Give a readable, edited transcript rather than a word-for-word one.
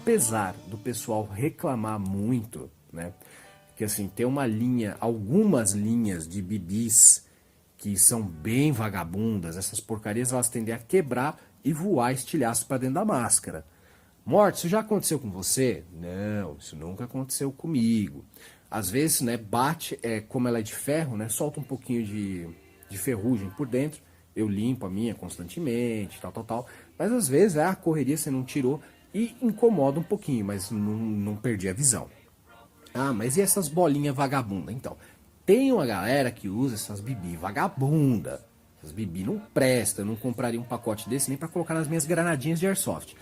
apesar do pessoal reclamar muito, né? Que assim, tem uma linha, algumas linhas de bibis que são bem vagabundas, essas porcarias elas tendem a quebrar e voar estilhaço para dentro da máscara. Morte, isso já aconteceu com você? Não, isso nunca aconteceu comigo. Às vezes, né, bate, como ela é de ferro, né, solta um pouquinho de ferrugem por dentro. Eu limpo a minha constantemente, tal, tal, tal. Mas às vezes a correria você não tirou e incomoda um pouquinho, mas não perdi a visão. Ah, mas e essas bolinhas vagabunda? Então, tem uma galera que usa essas bibi vagabunda. Essas bibi não presta, eu não compraria um pacote desse nem para colocar nas minhas granadinhas de airsoft.